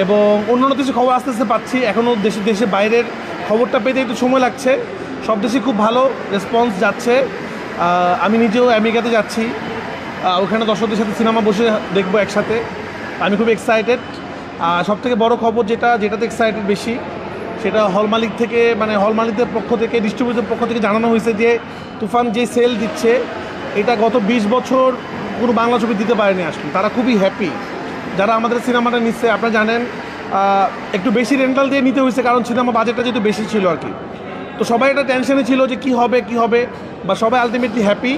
এবং অন্যান্য দেশে খবর আস্তে আস্তে পাচ্ছি, এখনও দেশে বাইরের খবরটা পেতে একটু সময় লাগছে। সব দেশে খুব ভালো রেসপন্স যাচ্ছে। আমি নিজেও আমেরিকাতে যাচ্ছি, ওখানে দর্শকদের সাথে সিনেমা বসে দেখবো একসাথে। আমি খুব এক্সাইটেড। সবথেকে বড় খবর যেটাতে এক্সাইটেড বেশি, সেটা হল মালিক থেকে, মানে হল মালিকদের পক্ষ থেকে, ডিস্ট্রিবিউটরের পক্ষ থেকে জানানো হয়েছে যে তুফান যে সেল দিচ্ছে এটা গত 20 বছর কোনো বাংলা ছবি দিতে পারেনি। আসলে তারা খুবই হ্যাপি যারা আমাদের সিনেমাটা নিচ্ছে। আপনারা জানেন একটু বেশি রেন্টাল দিয়ে নিতে হয়েছে, কারণ সিনেমা বাজেটটা যেহেতু বেশি ছিল আর কি। তো সবাই একটা টেনশনে ছিল যে কী হবে, বা সবাই আলটিমেটলি হ্যাপি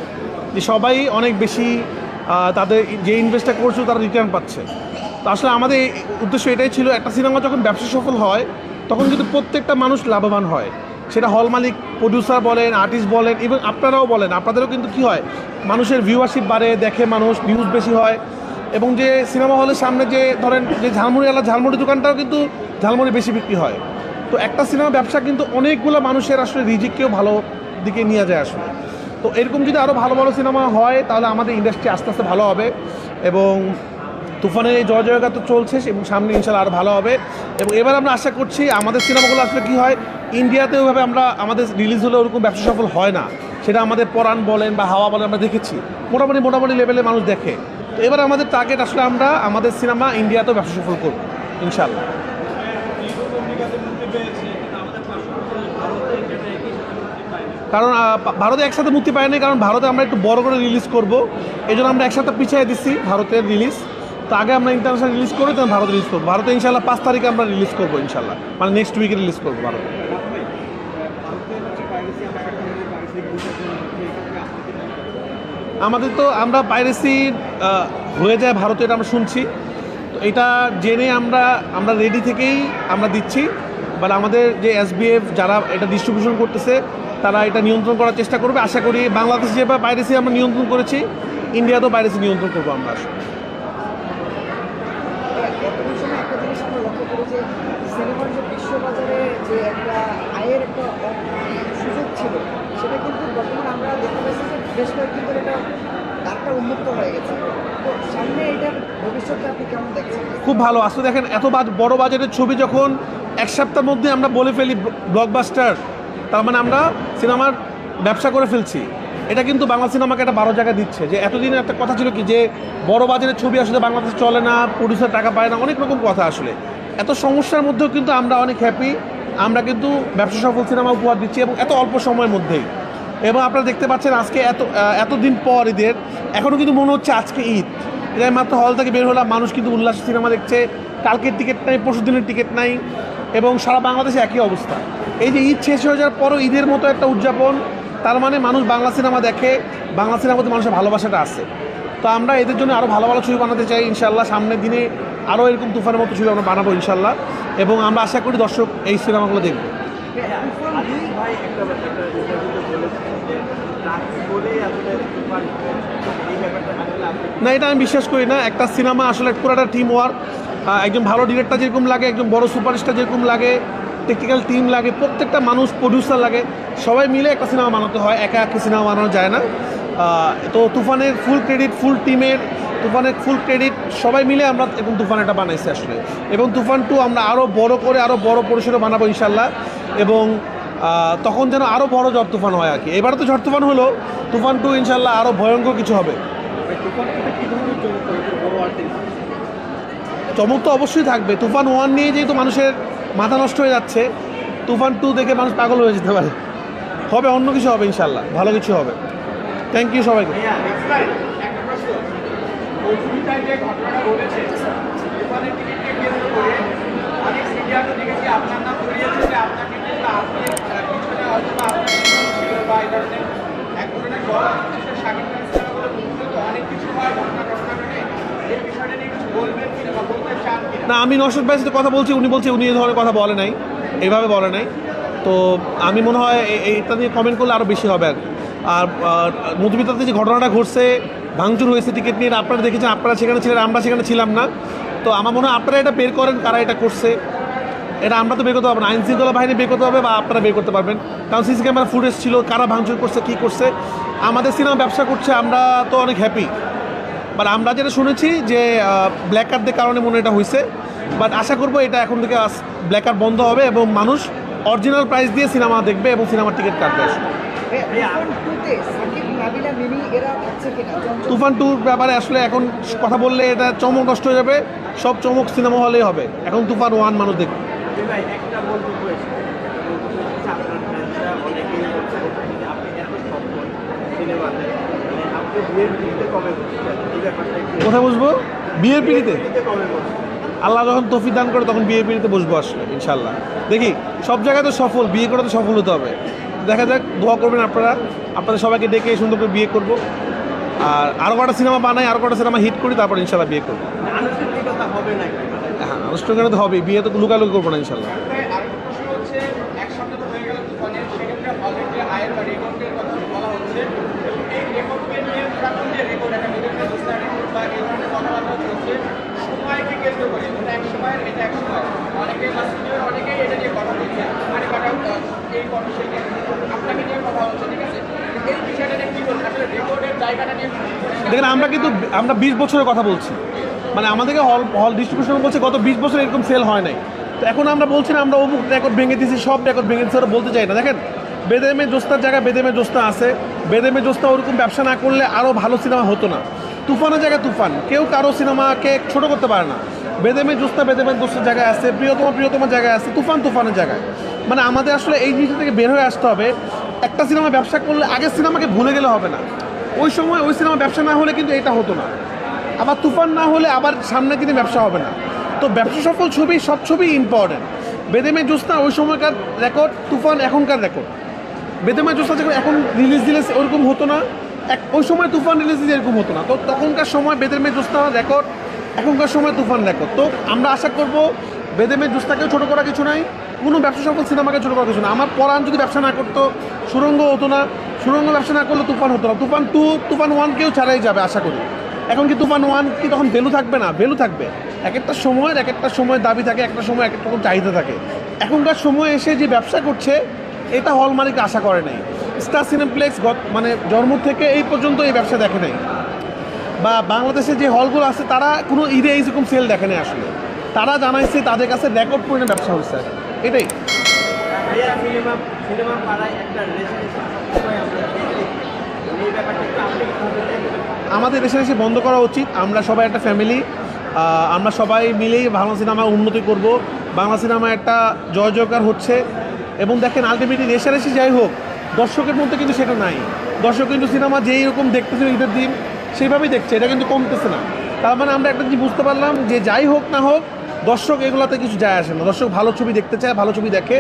যে সবাই অনেক বেশি তাদের যে ইনভেস্টটা করছে তারা রিটার্ন পাচ্ছে। তো আসলে আমাদের উদ্দেশ্য এটাই ছিল, একটা সিনেমা যখন ব্যবসা সফল হয় তখন কিন্তু প্রত্যেকটা মানুষ লাভবান হয়। সেটা হল মালিক, প্রডিউসার বলেন, আর্টিস্ট বলেন, এবং আপনারাও বলেন, আপনাদেরও কিন্তু কী হয়, মানুষের ভিউয়ারশিপ বাড়ে, দেখে মানুষ, ভিউজ বেশি হয়। এবং যে সিনেমা হলের সামনে যে ধরেন যে ঝালমুড়িওয়ালা ঝালমুড়ি দোকানটাও কিন্তু ঝালমুড়ি বেশি বিক্রি হয়। তো একটা সিনেমা ব্যবসা কিন্তু অনেকগুলো মানুষের আসলে রিজিককেও ভালো দিকে নিয়ে যায় আসলে। তো এরকম যদি আরও ভালো ভালো সিনেমা হয় তাহলে আমাদের ইন্ডাস্ট্রি আস্তে আস্তে ভালো হবে। এবং তুফানের এই জয় জয়গান তো চলছে, এবং সামনে ইনশাল্লাহ আরও ভালো হবে। এবং এবার আমরা আশা করছি আমাদের সিনেমাগুলো আসলে কী হয়, ইন্ডিয়াতে ওইভাবে আমাদের রিলিজ হলে ওরকম ব্যবসা সফল হয় না। সেটা আমাদের পরাণ বলেন বা হাওয়া বলেন আমরা দেখেছি, মোটামুটি লেভেলে মানুষ দেখে। তো এবার আমাদের টার্গেট আসলে আমরা আমাদের সিনেমা ইন্ডিয়াতেও ব্যবসা সফল করব ইনশাল্লাহ। কারণ ভারতে একসাথে মুক্তি পায়নি, কারণ ভারতে আমরা একটু বড় করে রিলিজ করব, এই জন্য আমরা একসাথে পিছিয়ে দিচ্ছি ভারতের রিলিজ। তো আগে আমরা ইন্টারন্যাশনাল রিলিজ করে তখন ভারতে রিলিজ করবো। ভারতে ইনশাল্লাহ 5 তারিখে আমরা রিলিজ করবো ইনশাল্লাহ, মানে নেক্সট উইকে রিলিজ করবো ভারতে। আমাদের তো আমরা পাইরেসি হয়ে যায় ভারতে, এটা আমরা শুনছি। তো এটা জেনে আমরা রেডি থেকেই আমরা দিচ্ছি। বাট আমাদের যে SBF যারা এটা ডিস্ট্রিবিউশন করতেছে তারা এটা নিয়ন্ত্রণ করার চেষ্টা করবে। আশা করি বাংলাদেশ যেভাবে পাইরেসি আমরা নিয়ন্ত্রণ করেছি, ইন্ডিয়াতেও পাইরেসি নিয়ন্ত্রণ করবো আমরা আসলে। একটা জিনিস আমরা লক্ষ্য করি যে সিনেমার যে বিশ্ববাজারে যে একটা আয়ের একটা সুযোগ ছিল, সেটা কিন্তু বর্তমানে আমরা দেখতে পাচ্ছি যে বেশ কয়েকদিন ধরে এটা দ্বারটা উন্মুক্ত হয়ে গেছে। তো সামনে এটার ভবিষ্যৎটা আপনি কেমন দেখছেন? খুব ভালো। আসলে দেখেন, এত বড় বাজেটের ছবি যখন এক সপ্তাহের মধ্যে আমরা বলে ফেলি ব্লকবাস্টার, তার মানে আমরা সিনেমার ব্যবসা করে ফেলছি। এটা কিন্তু বাংলা সিনেমাকে একটা 12 জায়গা দিচ্ছে। যে এতদিনের একটা কথা ছিল কি, যে বড় বাজেটের ছবি আসলে বাংলাদেশে চলে না, প্রডিউসার টাকা পায় না, অনেক রকম কথা আসলে। এত সমস্যার মধ্যেও কিন্তু আমরা অনেক হ্যাপি, আমরা কিন্তু ব্যবসা সফল সিনেমা উপহার দিচ্ছি, এবং এত অল্প সময়ের মধ্যেই। এবং আপনারা দেখতে পাচ্ছেন আজকে এতদিন পর ঈদের, এখনও কিন্তু মনে হচ্ছে আজকে ঈদ। এটা মাত্র হল থেকে বের হলাম, মানুষ কিন্তু উল্লাস সিনেমা দেখছে। কালকের টিকিট নাই, পরশু দিনের টিকিট নাই, এবং সারা বাংলাদেশে একই অবস্থা। এই যে ঈদ শেষ হয়ে যাওয়ার পরও ঈদের মতো একটা উদযাপন, তার মানে মানুষ বাংলা সিনেমা দেখে, বাংলা সিনেমার প্রতি মানুষের ভালোবাসাটা আছে। তো আমরা এদের জন্য আরও ভালো ভালো ছবি বানাতে চাই ইনশাল্লাহ। সামনের দিনে আরও এরকম তুফানের মতো ছবি আমরা বানাবো ইনশাল্লাহ, এবং আমরা আশা করি দর্শক এই সিনেমাগুলো দেখবে। না, এটা আমি বিশ্বাস করি না। একটা সিনেমা আসলে পুরাটা টিম ওয়ার্ক। একজন ভালো ডিরেক্টর যেরকম লাগে, একজন বড় সুপারস্টার যেরকম লাগে, টেকনিক্যাল টিম লাগে, প্রত্যেকটা মানুষ, প্রডিউসার লাগে, সবাই মিলে একটা সিনেমা বানাতে হয়, একা একা সিনেমা বানানো যায় না। তো তুফানের ফুল ক্রেডিট, ফুল টিমের, তুফানের ফুল ক্রেডিট সবাই মিলে আমরা এবং তুফান এটা বানাইছি আসলে। এবং তুফান 2 আমরা আরও বড় করে, আরও বড় পরিসরে বানাবো ইনশাল্লাহ। এবং তখন যেন আরও বড় ঝড় তুফান হয় আর কি। এবারে তো ঝড় তুফান হলো, তুফান 2 ইনশাল্লাহ আরও ভয়ঙ্কর কিছু হবে। চমক তো অবশ্যই থাকবে। তুফান 1 নিয়ে যেহেতু মানুষের মাথা নষ্ট হয়ে যাচ্ছে, তুফান 2 দেখে মানুষ পাগল হয়ে যেতে পারে। হবে, অন্য কিছু হবে ইনশাল্লাহ, ভালো কিছু হবে। থ্যাংক ইউ সবাইকে। না, আমি নওশাদ ভাইয়ের সাথে কথা বলছি, উনি বলছে উনি এই ধরনের কথা বলে নাই, এইভাবে বলে নাই। তো আমি মনে হয় এইটা নিয়ে কমেন্ট করলে আরও বেশি হবে। আর মধুমিতাতে যে ঘটনাটা ঘটছে, ভাঙচুর হয়েছে টিকিট নিয়ে, আপনারা দেখেছেন, আপনারা সেখানে ছিলেন, আমরা সেখানে ছিলাম না। তো আমার মনে হয় আপনারা এটা বের করেন কারা এটা করছে। এটা আমরা তো বের করতে পারবো না, আইনশৃঙ্খলা বাহিনী বের করতে হবে, বা আপনারা বের করতে পারবেন। কারণ সিসি ক্যামেরা ফুটেজ ছিল, কারা ভাঙচুর করছে, কী করছে। আমাদের সিনেমা ব্যবসা করছে, আমরা তো অনেক হ্যাপি। বাট আমরা যেটা শুনেছি যে ব্ল্যাক কার্ডের কারণে মনে এটা হয়েছে। বাট আশা করবো এটা এখন থেকে ব্ল্যাক আর বন্ধ হবে এবং মানুষ অরিজিনাল প্রাইস দিয়ে সিনেমা দেখবে এবং সিনেমার টিকিট কাটবে আসলে। তুফান 2-তে সাকিব, নাবিলা, মিমি এরা থাকছে কিনা? তুফান 2-র ব্যাপারে আসলে এখন কথা বললে এটা চমক নষ্ট হয়ে যাবে, সব চমক সিনেমা হলেই হবে। এখন তুফান 1 মানুষ দেখবে। ভাই একটা মন্তব্য এসেছে, আপনার ফ্যান্সরা অনেকেই বলছে যে আপনি এত সফল সিনেমাতে, মানে আপনি বিয়ের পিড়িতে কবে বসছেন, এই ব্যাপারটা একটু কোথায় বসবো? বিয়ের পিড়িতে? কবে বসছেন? আল্লাহ যখন তৌফিক দান করে তখন বিয়ে পিড়িতে বসবো আসলে ইনশাল্লাহ। দেখি সব জায়গায় তো সফল, বিয়ে করে তো সফল হতে হবে। দেখা যাক, দোয়া করবেন আপনারা, আপনাদের সবাইকে ডেকে সুন্দর করে বিয়ে করবো। আর আরও কটা সিনেমা বানাই, আরও কটা সিনেমা হিট করি, তারপর ইনশাল্লাহ বিয়ে করবো। আনুষ্ঠানিকতা হবে নাকি? হ্যাঁ, আনুষ্ঠানিকতা তো হবেই, বিয়ে তো লুকালুকি করবো না ইনশাল্লাহ। আরেকটা প্রশ্ন হচ্ছে, এক সপ্তাহ তো হয়ে গেল তুফানের, সেক্ষেত্রে অলরেডি আয়ের বা রেকর্ডের কথা বলা হচ্ছে এবং এই রেকর্ডকে নিয়ে পুরাতন যে রেকর্ড, একটা মিডিয়ামের দোস্তার রেকর্ড বা এই ধরনের কথাবার্তা চলছে সময়কে কেন্দ্র করে, এটা এক সময়ের, এটা এক সময় অনেকেই সিনিয়র, অনেকেই এটা নিয়ে কথা বলছে, মানে কথা এই কর্মসূচিকে আপনাকে নিয়ে কথা হচ্ছে, ঠিক আছে? এই বিষয়টা নিয়ে কী বলছেন আসলে, রেকর্ডের জায়গাটা নিয়ে? দেখেন, আমরা 20 বছরের কথা বলছি, মানে আমাদেরকে হল ডিস্ট্রিবিউশন বলছে গত 20 বছর এরকম সেল হয় নাই। তো এখন আমরা বলছি না আমরা অমুক রেকর্ড ভেঙে দিয়েছি, সব রেকর্ড ভেঙে দিচ্ছি, ওরা বলতে চাই না। দেখেন, বেদেমে জোস্তার জায়গায় বেদেমে জোস্তা আছে, বেদেমে জোস্তা ওরকম ব্যবসা না করলে আরও ভালো সিনেমা হতো না। তুফানের জায়গায় তুফান, কেউ কারো সিনেমাকে ছোট করতে পারে না। বেদেমে জোস্তা বেদেমের জোস্তার জায়গায় আছে, প্রিয়তমার জায়গায় আছে, তুফানের জায়গায়। মানে আমাদের আসলে এই জিনিস থেকে বের হয়ে আসতে হবে। একটা সিনেমা ব্যবসা করলে আগের সিনেমাকে ভুলে গেলে হবে না। ওই সময় ওই সিনেমা ব্যবসা না হলে কিন্তু এটা হতো না। আবার তুফান না হলে আবার সামনের দিনে ব্যবসা হবে না। তো ব্যবসা সফল ছবি, সব ছবি ইম্পর্টেন্ট। বেদেমে জোস্তা ওই সময়কার রেকর্ড, তুফান এখনকার রেকর্ড। বেদেমে জোস্তা যখন এখন রিলিজ দিলে ওরকম হতো না, ওই সময় তুফান রিলিজ দিলে এরকম হতো না। তো তখনকার সময় বেদেমে জোস্তা রেকর্ড, এখনকার সময় তুফান রেকর্ড। তো আমরা আশা করবো বেদেমে জোস্তাকেও ছোটো করা কিছু নাই, কোনো ব্যবসা সফল সিনেমাকে ছোটো করা কিছু না। আমার পরাণ যদি ব্যবসা না করতো সুরঙ্গ হতো না, সুরঙ্গ ব্যবসা না করলে তুফান হতো না। তুফান 2, তুফান 1 কেউ ছাড়াই যাবে আশা করি। এখন কি তুফান 1 কি তখন ভ্যালু থাকবে না? ভ্যালু থাকবে। এক একটা সময়ের দাবি থাকে, একটা সময় এক একটা রকম চাহিদা থাকে। এখনকার সময় এসে যে ব্যবসা করছে এটা হল মালিক আশা করে নাই। স্টার সিনেপ্লেক্স মানে জন্ম থেকে এই পর্যন্ত এই ব্যবসা দেখে নাই, বা বাংলাদেশে যে হলগুলো আছে তারা কোনো ঈদে এইরকম সেল দেখে নাই আসলে। তারা জানাইছে তাদের কাছে রেকর্ড পরিমাণে ব্যবসা হচ্ছে, এটাই। ভাইয়া সিনেমা পাড়ায় একটা রেশারেশি সবসময় আমরা দেখি, এই ব্যাপারটা একটু আপনি কিভাবে দেখবেন? আমাদের রেশারেশি বন্ধ করা উচিত। আমরা সবাই একটা ফ্যামিলি, আমরা সবাই মিলেই বাংলা সিনেমা উন্নতি করব। বাংলা সিনেমা একটা জয় জয়কার হচ্ছে। এবং দেখেন, আলটিমেটলি রেশারেশি যাই হোক, দর্শকের মধ্যে কিন্তু সেটা নাই। দর্শক কিন্তু সিনেমা যেই রকম দেখতেছে ঈদের দিন সেইভাবেই দেখছে, এটা কিন্তু কমতেছে না। তার মানে আমরা একটা জিনিস বুঝতে পারলাম যে যাই হোক না হোক, দর্শক এগুলোতে কিছু যায় আসে না। দর্শক ভালো ছবি দেখতে চায়, ভালো ছবি দেখে,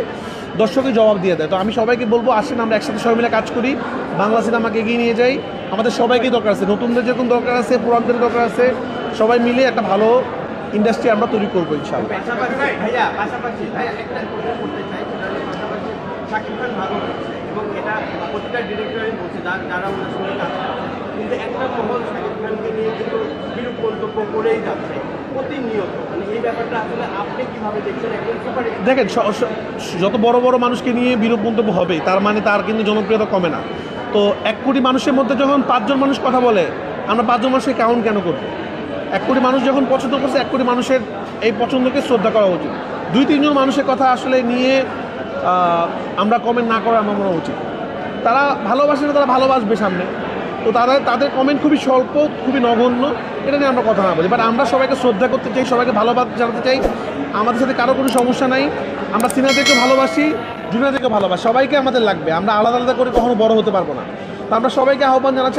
দর্শকই জবাব দিয়ে দেয়। তো আমি সবাইকে বলবো, আসেন আমরা একসাথে সবাই মিলে কাজ করি, বাংলা সিনেমাকে এগিয়ে নিয়ে যাই। আমাদের সবাইকেই দরকার আছে, নতুনদের যেরকম দরকার আছে, পুরানদের দরকার আছে, সবাই মিলে একটা ভালো ইন্ডাস্ট্রি আমরা তৈরি করবো ইনশাআল্লাহ। পাশাপাশি ভাইয়া একটা প্রশ্ন করতে চাই, সেটা হলো পাশাপাশি শাকিব খান ভালো হচ্ছে এবং এটা প্রতিটা ডিরেক্টরই বলছে যারা ওনার সঙ্গে কাজ করছে, কিন্তু একটা মহল শাকিব খানকে নিয়ে কিন্তু বিরূপ মন্তব্য করেই যাচ্ছে প্রতিনিয়ত। মানে এই ব্যাপারটা আসলে আপনি কীভাবে দেখছেন? একজন সুপার দেখেন, যত বড় বড় মানুষকে নিয়ে বিরূপ মন্তব্য হবে তার মানে তার কিন্তু জনপ্রিয়তা কমে না। তো 1 কোটি মানুষের মধ্যে যখন 5 জন মানুষ কথা বলে, আমরা 5 জন মানুষকে কাউন্ট কেন করবো? 1 কোটি মানুষ যখন পছন্দ করছে, 1 কোটি মানুষের এই পছন্দকে শ্রদ্ধা করা উচিত। 2-3 জন মানুষের কথা আসলে নিয়ে আমরা কমেন্ট না করা আমার মনে উচিত। তারা ভালোবাসে না, তারা ভালোবাসবে সামনে। তো তাদের কমেন্ট খুবই স্বল্প, খুবই নগণ্য, এটা নিয়ে আমরা কথা না বলি। বাট আমরা সবাইকে শ্রদ্ধা করতে চাই, সবাইকে ভালোবাসা জানাতে চাই। আমাদের সাথে কারো কোনো সমস্যা নাই। আমরা সিনিয়রদেরকে ভালোবাসি, জুনিয়রদেরকে ভালোবাসি, সবাইকে আমাদের লাগবে। আমরা আলাদা আলাদা করে কখনো বড় হতে পারবো না। তো আমরা সবাইকে আহ্বান জানাচ্ছি,